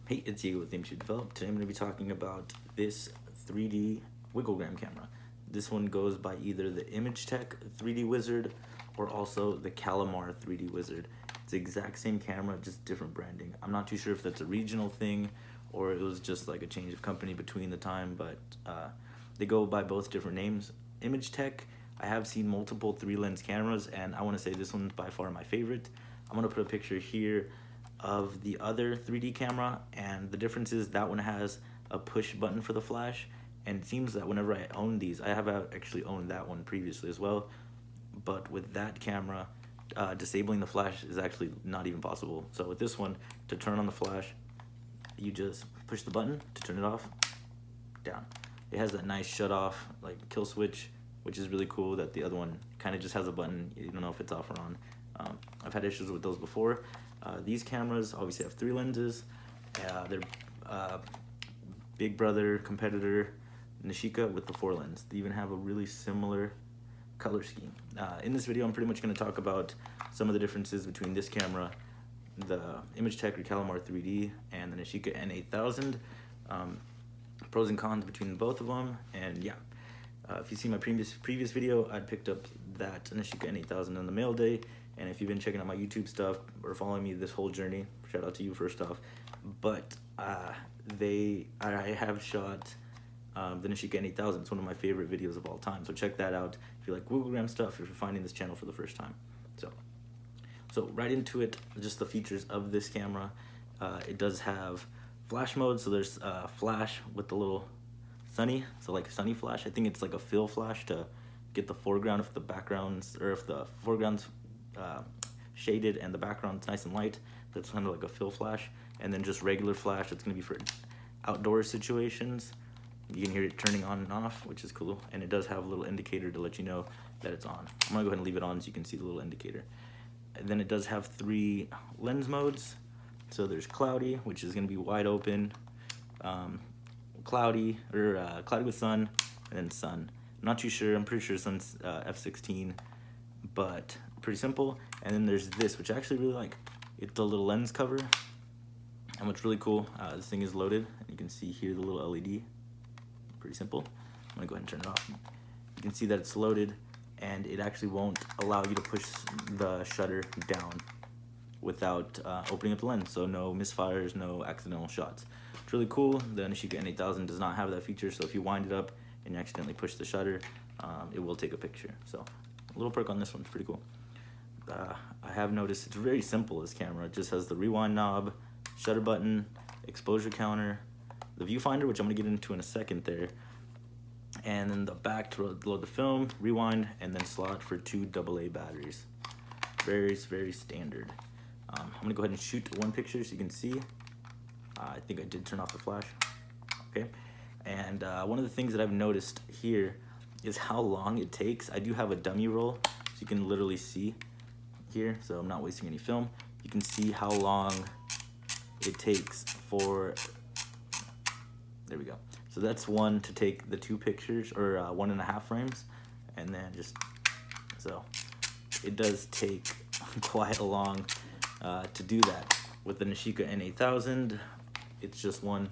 Hey, it's Diego with Theme to Develop. Today I'm going to be talking about this 3D Wigglegram camera. This one goes by either the Imagetech 3D Wizard or also the Kalimar 3D Wizard. It's the exact same camera, just different branding. I'm not too sure if that's a regional thing or it was just like a change of company between the time, but they go by both different names. Imagetech, I have seen multiple 3-lens cameras, and I want to say this one's by far my favorite. I'm going to put a picture here of the other 3D camera, and the difference is that one has a push button for the flash, and it seems that whenever I own these, I have actually owned that one previously as well, but with that camera, disabling the flash is actually not even possible. So with this one, to turn on the flash, you just push the button to turn it off, down. It has that nice shut off, like kill switch, which is really cool. That the other one kind of just has a button, you don't know if it's off or on. I've had issues with those before. These cameras obviously have 3 lenses. They're big brother competitor Nishika with the 4 lens. They even have a really similar color scheme. In this video, I'm pretty much going to talk about some of the differences between this camera, the Imagetech or Kalimar 3D, and the Nishika N8000. Pros and cons between both of them, and yeah. If you see my previous video, I'd picked up that Nishika N8000 on the mail day, and if you've been checking out my YouTube stuff or following me this whole journey, shout out to you first off. But I have shot the Nishika N8000. It's one of my favorite videos of all time, so check that out if you like Wigglegram stuff, if you're finding this channel for the first time. So right into it, just the features of this camera. It does have flash mode, so there's flash with the little sunny, so like sunny flash. I think it's like a fill flash to get the foreground if the backgrounds, or if the foreground's shaded and the background's nice and light. That's kind of like a fill flash. And then just regular flash, it's gonna be for outdoor situations. You can hear it turning on and off, which is cool. And it does have a little indicator to let you know that it's on. I'm gonna go ahead and leave it on so you can see the little indicator. And then it does have 3 lens modes. So there's cloudy, which is gonna be wide open, cloudy with sun, and then sun. I'm not too sure. I'm pretty sure sun's f16, but pretty simple. And then there's this, which I actually really like. It's the little lens cover, and what's really cool, this thing is loaded, and you can see here the little LED. Pretty simple. I'm gonna go ahead and turn it off. You can see that it's loaded, and it actually won't allow you to push the shutter down without opening up the lens, so no misfires, no accidental shots. It's really cool. The Nishika N8000 does not have that feature, so if you wind it up and you accidentally push the shutter, it will take a picture. So a little perk on this one, it's pretty cool. I have noticed it's very simple, this camera. It just has the rewind knob, shutter button, exposure counter, the viewfinder, which I'm gonna get into in a second there, and then the back to load the film, rewind, and then slot for 2 AA batteries. Very standard. I'm gonna go ahead and shoot one picture so you can see. I think I did turn off the flash. Okay, and one of the things that I've noticed here is how long it takes. I do have a dummy roll, so you can literally see here, so I'm not wasting any film. You can see how long it takes for, there we go. So that's one to take the 2 pictures, or 1.5 frames, and then just, so it does take quite a long to do that. With the Nishika N8000, it's just one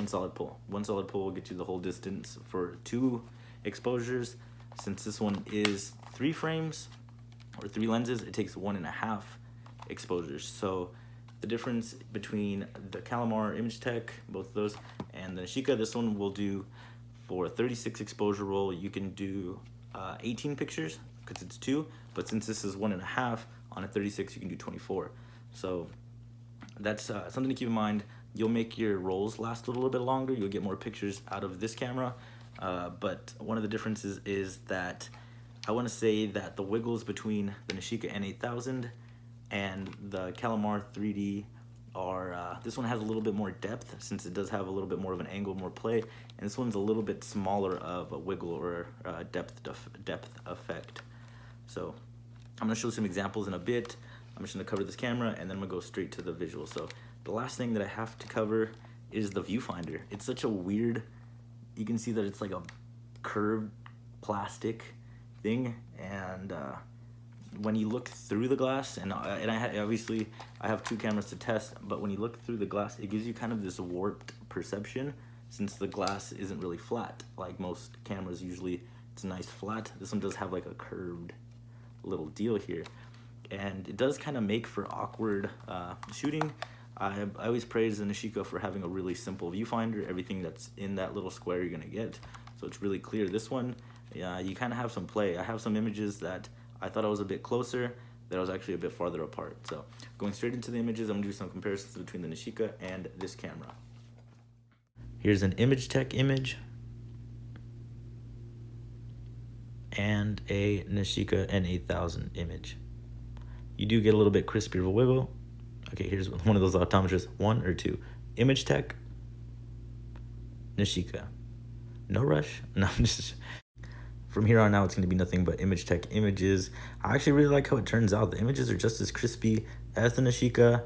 solid pull. One solid pull will get you the whole distance for 2 exposures. Since this one is 3 frames, or 3 lenses, it takes 1.5 exposures. So the difference between the Kalimar Imagetech, both of those, and the Nishika, this one will do, for a 36 exposure roll, you can do 18 pictures, because it's 2, but since this is 1.5, on a 36 you can do 24. So that's something to keep in mind. You'll make your rolls last a little bit longer, you'll get more pictures out of this camera, but one of the differences is that I want to say that the wiggles between the Nishika N8000 and the Kalimar 3D are, this one has a little bit more depth, since it does have a little bit more of an angle, more play, and this one's a little bit smaller of a wiggle or depth effect. So I'm going to show some examples in a bit. I'm just going to cover this camera, and then I'm going to go straight to the visual. So the last thing that I have to cover is the viewfinder. It's such a weird, you can see that it's like a curved plastic thing, and when you look through the glass, and obviously I have two cameras to test, but when you look through the glass, it gives you kind of this warped perception since the glass isn't really flat like most cameras. Usually it's nice flat. This one does have like a curved little deal here, and it does kind of make for awkward shooting. I always praise the Nishika for having a really simple viewfinder. Everything that's in that little square you're gonna get, so it's really clear. This one, yeah, you kind of have some play. I have some images that I thought I was a bit closer, that I was actually a bit farther apart. So going straight into the images, I'm gonna do some comparisons between the Nishika and this camera. Here's an Imagetech image and a Nishika N8000 image. You do get a little bit crispier of a wiggle. Okay, here's one of those optometrists, 1 or 2. Imagetech, Nishika. No rush. No, just from here on out, it's going to be nothing but Imagetech images. I actually really like how it turns out. The images are just as crispy as the Nishika.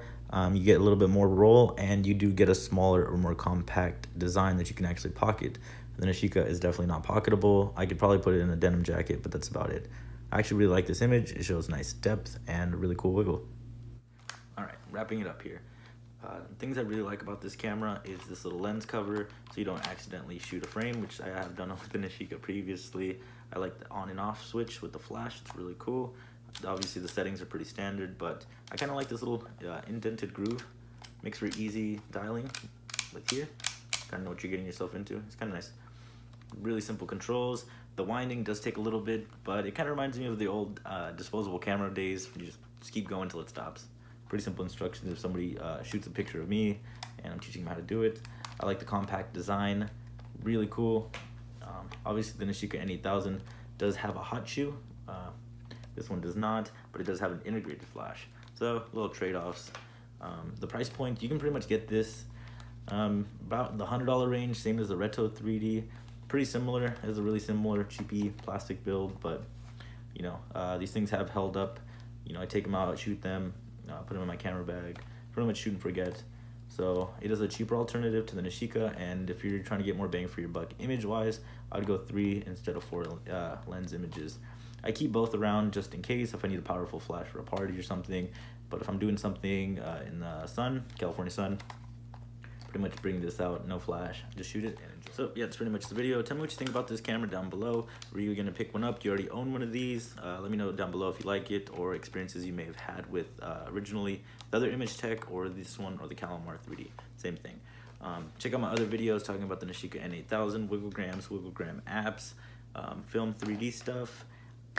You get a little bit more roll, and you do get a smaller or more compact design that you can actually pocket. The Nishika is definitely not pocketable. I could probably put it in a denim jacket, but that's about it. I actually really like this image. It shows nice depth and a really cool wiggle. All right, wrapping it up here. Things I really like about this camera is this little lens cover, so you don't accidentally shoot a frame, which I have done with the Nishika previously. I like the on and off switch with the flash. It's really cool. Obviously the settings are pretty standard, but I kind of like this little indented groove. Makes for easy dialing with here. Kind of know what you're getting yourself into. It's kind of nice. Really simple controls. The winding does take a little bit, but it kind of reminds me of the old disposable camera days. You just keep going until it stops. Pretty simple instructions if somebody shoots a picture of me and I'm teaching them how to do it. I like the compact design. Really cool. Obviously the Nishika N8000 does have a hot shoe. This one does not, but it does have an integrated flash. So little trade-offs. The price point, you can pretty much get this about the $100 range, same as the Reto 3D. Pretty similar. It's a really similar cheapy plastic build, but you know, these things have held up. You know, I take them out, shoot them, put them in my camera bag, pretty much shoot and forget. So it is a cheaper alternative to the Nishika, and if you're trying to get more bang for your buck image wise, I'd go 3 instead of 4 lens images. I keep both around just in case if I need a powerful flash for a party or something, but if I'm doing something in the sun, California sun, pretty much bring this out, no flash, just shoot it and enjoy. So yeah, that's pretty much the video. Tell me what you think about this camera down below. Were you gonna pick one up? Do you already own one of these? Let me know down below if you like it or experiences you may have had with originally the other Imagetech or this one or the Kalimar 3D, same thing. Check out my other videos talking about the Nishika N8000, Wigglegram apps, film 3D stuff,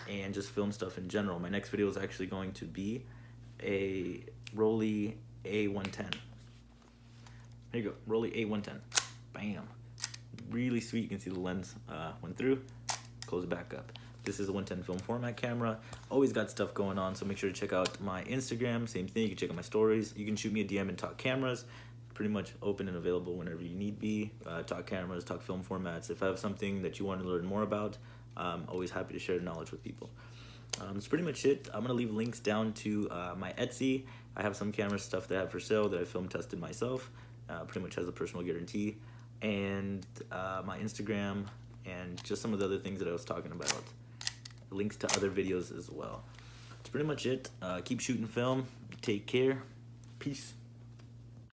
and just film stuff in general. My next video is actually going to be a Rolly A110. There you go, Rolly A110. Bam. Really sweet. You can see the lens went through. Close it back up. This is a 110 film format camera. Always got stuff going on, so make sure to check out my Instagram. Same thing, you can check out my stories. You can shoot me a DM and talk cameras. Pretty much open and available whenever you need be. Talk cameras, talk film formats. If I have something that you want to learn more about, I'm always happy to share knowledge with people. That's pretty much it. I'm going to leave links down to my Etsy. I have some camera stuff that I have for sale that I film tested myself. Pretty much has a personal guarantee. And my Instagram and just some of the other things that I was talking about. Links to other videos as well. That's pretty much it. Keep shooting film. Take care. Peace.